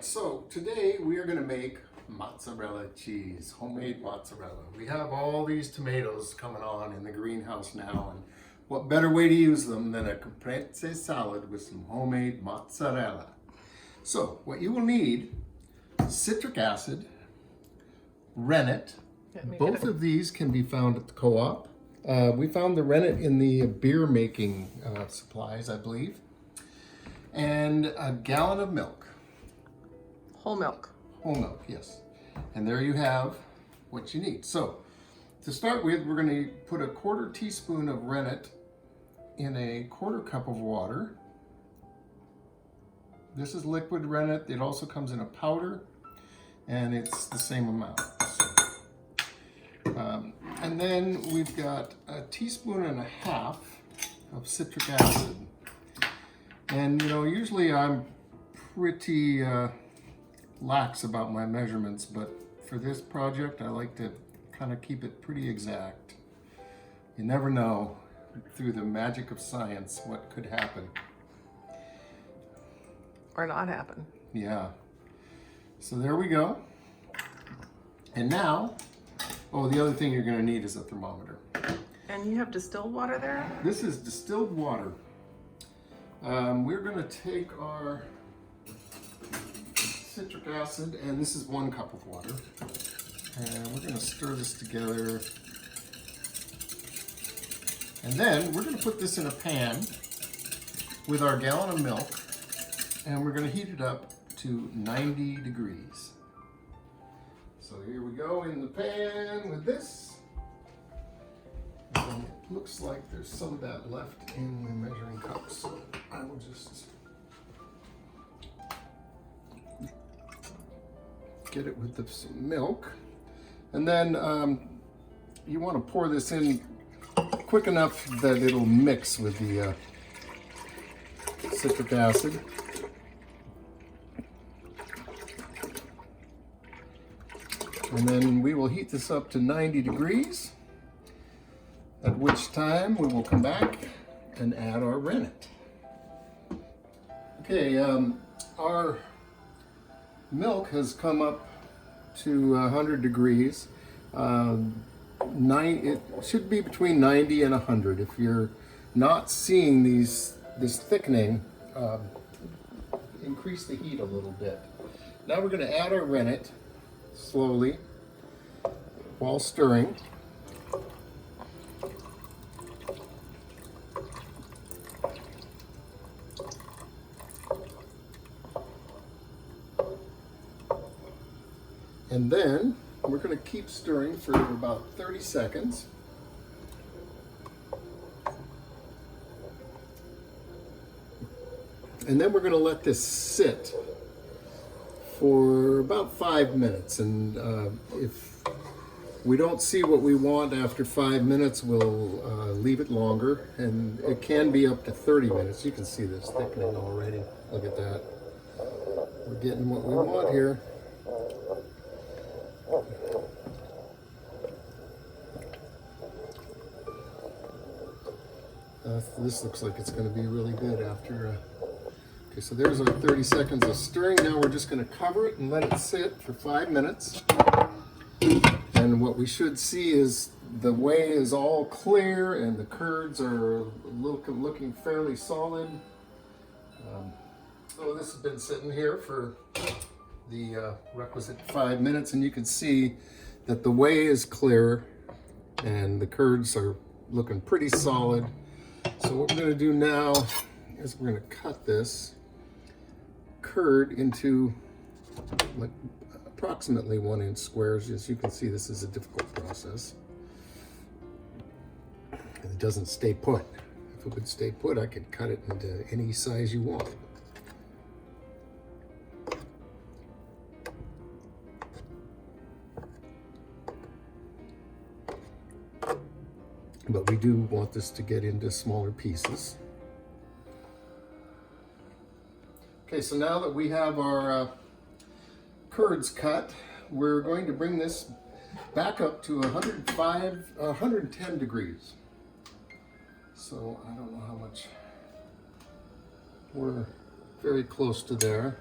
right, so today we are going to make mozzarella cheese, homemade mozzarella. We have all these tomatoes coming on in the greenhouse now, and what better way to use them than a caprese salad with some homemade mozzarella. So what you will need: citric acid, rennet. Both of these can be found at the co-op. We found the rennet in the beer making supplies, I believe. And a gallon of milk. Whole milk. Whole milk, yes. And there you have what you need. So, to start with, we're going to put a 1/4 teaspoon of rennet in a 1/4 cup of water. This is liquid rennet. It also comes in a powder, and it's the same amount. So, and then we've got a 1.5 teaspoons of citric acid. And you know, usually I'm pretty lax about my measurements, but for this project I like to kind of keep it pretty exact. You never know, through the magic of science, what could happen. Or not happen. Yeah. So there we go. And now, oh, the other thing you're going to need is a thermometer. And you have distilled water there? This is distilled water. We're going to take our citric acid, and this is 1 cup of water, and we're going to stir this together, and then we're going to put this in a pan with our gallon of milk, and we're going to heat it up to 90 degrees. So here we go in the pan with this. And it looks like there's some of that left in the measuring cup, so I will just get it with some milk. And then you want to pour this in quick enough that it'll mix with the citric acid. And then we will heat this up to 90 degrees. At which time we will come back and add our rennet. Okay, our milk has come up to 100 degrees. It should be between 90 and 100. If you're not seeing this thickening, increase the heat a little bit. Now we're going to add our rennet slowly while stirring. And then we're going to keep stirring for about 30 seconds. And then we're going to let this sit for about 5 minutes. And if we don't see what we want after 5 minutes, we'll leave it longer. And it can be up to 30 minutes. You can see this thickening already. Look at that. We're getting what we want here. This looks like it's going to be really good after. Okay, so there's our 30 seconds of stirring. Now we're just going to cover it and let it sit for 5 minutes. And what we should see is the whey is all clear and the curds are looking fairly solid. So this has been sitting here for the requisite 5 minutes, and you can see that the whey is clear and the curds are looking pretty solid. So what we're going to do now is we're going to cut this curd into like approximately 1-inch squares. As you can see, this is a difficult process. It doesn't stay put. If it would stay put, I could cut it into any size you want. But we do want this to get into smaller pieces. Okay, so now that we have our curds cut, we're going to bring this back up to 110 degrees. So I don't know how much, we're very close to there.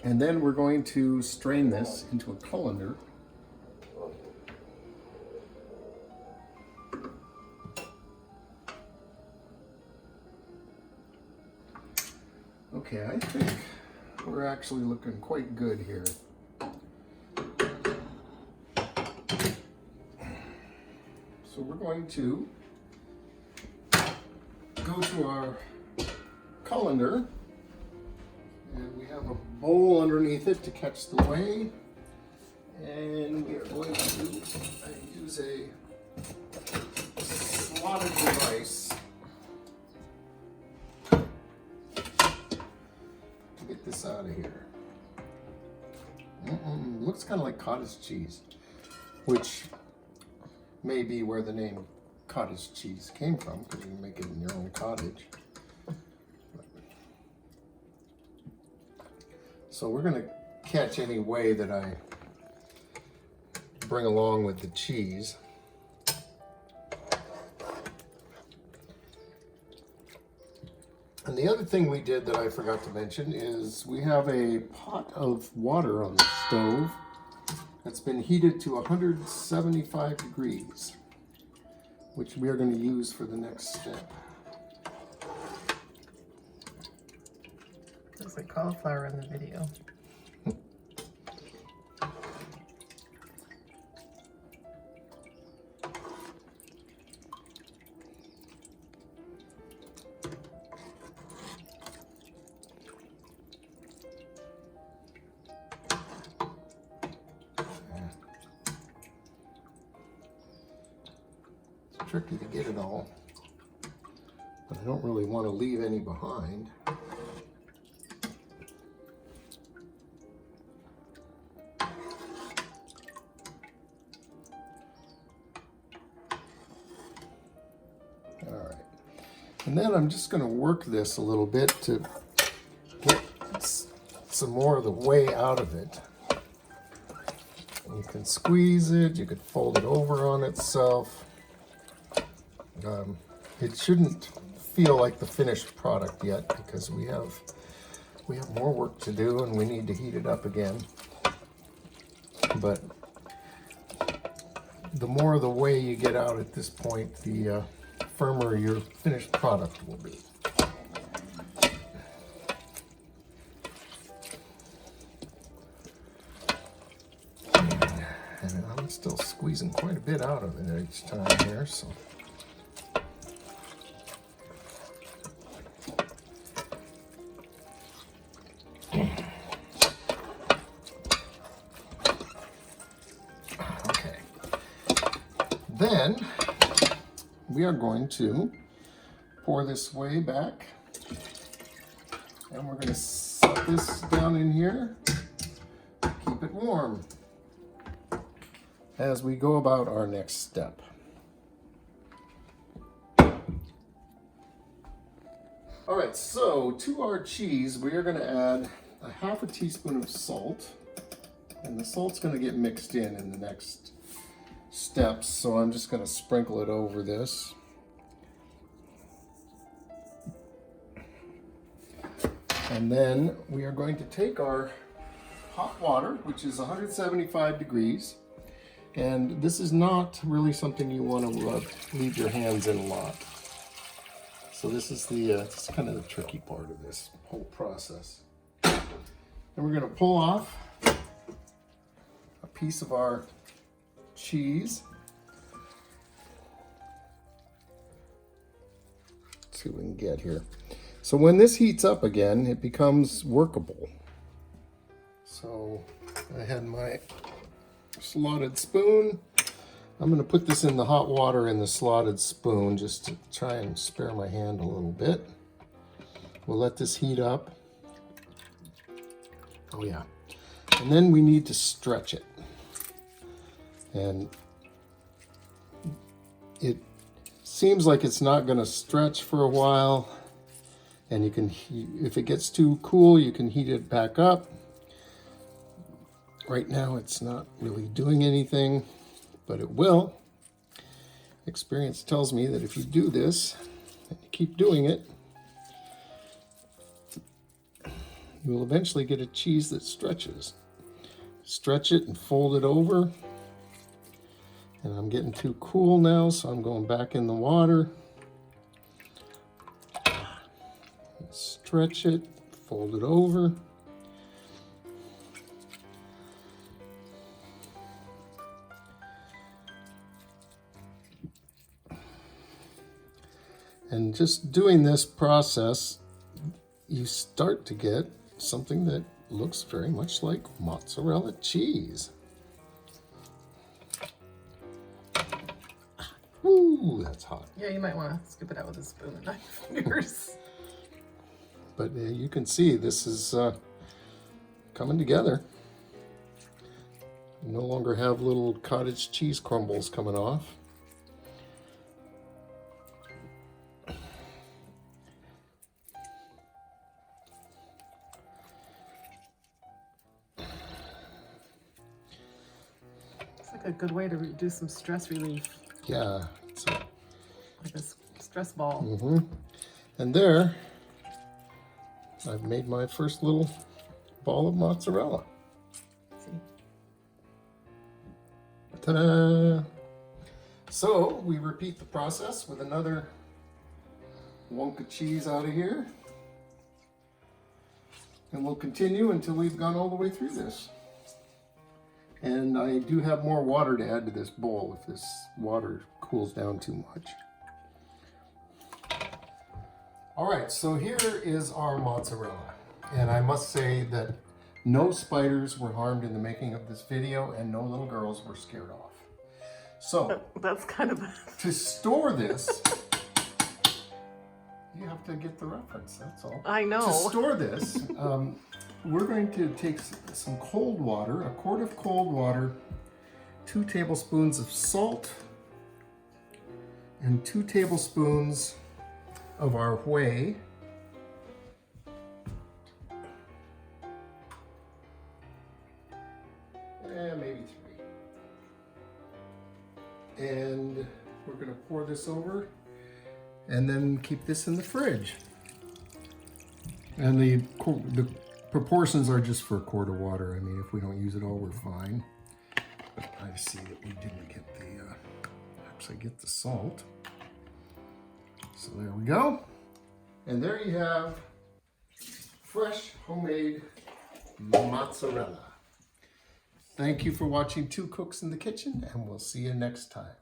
And then we're going to strain this into a colander. Okay, I think we're actually looking quite good here. So we're going to go to our colander, and we have a bowl underneath it to catch the whey, and we are going to use a slotted device to get this out of here. Looks kind of like cottage cheese, which may be where the name cottage cheese came from, because you can make it in your own cottage. So we're going to catch any whey that I bring along with the cheese. And the other thing we did that I forgot to mention is we have a pot of water on the stove that's been heated to 175 degrees, which we are going to use for the next step. Looks like cauliflower in the video. Tricky to get it all, but I don't really want to leave any behind. All right, and then I'm just going to work this a little bit to get some more of the whey out of it. You can squeeze it, you could fold it over on itself. It shouldn't feel like the finished product yet, because we have more work to do and we need to heat it up again. But the more of the whey you get out at this point, the firmer your finished product will be. And I'm still squeezing quite a bit out of it each time here, so. Then we are going to pour this whey back, and we're going to set this down in here, keep it warm as we go about our next step. All right, so to our cheese, we are going to add a half a teaspoon of salt, and the salt's going to get mixed in the next steps, so I'm just going to sprinkle it over this. And then we are going to take our hot water, which is 175 degrees, and this is not really something you want to leave your hands in a lot. So this is this is kind of the tricky part of this whole process. And we're going to pull off a piece of our cheese. Let's see what we can get here. So when this heats up again, it becomes workable. So I had my slotted spoon. I'm going to put this in the hot water in the slotted spoon just to try and spare my hand a little bit. We'll let this heat up. Oh yeah. And then we need to stretch it. And it seems like it's not going to stretch for a while, and you can, if it gets too cool, you can heat it back up. Right now it's not really doing anything, but it will. Experience tells me that if you do this and you keep doing it, you will eventually get a cheese that stretches. Stretch it and fold it over. And I'm getting too cool now, so I'm going back in the water. Stretch it, fold it over. And just doing this process, you start to get something that looks very much like mozzarella cheese. Ooh, that's hot. Yeah, you might want to scoop it out with a spoon and not your fingers. But you can see this is coming together. You no longer have little cottage cheese crumbles coming off. It's like a good way to do some stress relief. Yeah. Like a stress ball. Mm-hmm. And there, I've made my first little ball of mozzarella. See? Ta-da! So we repeat the process with another wonk of cheese out of here. And we'll continue until we've gone all the way through this. And I do have more water to add to this bowl if this water cools down too much. All right, so here is our mozzarella. And I must say that no spiders were harmed in the making of this video and no little girls were scared off. So, That's kind of... to store this, you have to get the reference, that's all. I know. To store this, we're going to take some cold water, a quart of cold water, 2 tablespoons of salt, and 2 tablespoons of our whey. Maybe 3. And we're going to pour this over and then keep this in the fridge. And the proportions are just for a quart of water. I mean, if we don't use it all, we're fine. But I see that we didn't get the salt. So there we go. And there you have fresh homemade mozzarella. Thank you for watching Two Cooks in the Kitchen, and we'll see you next time.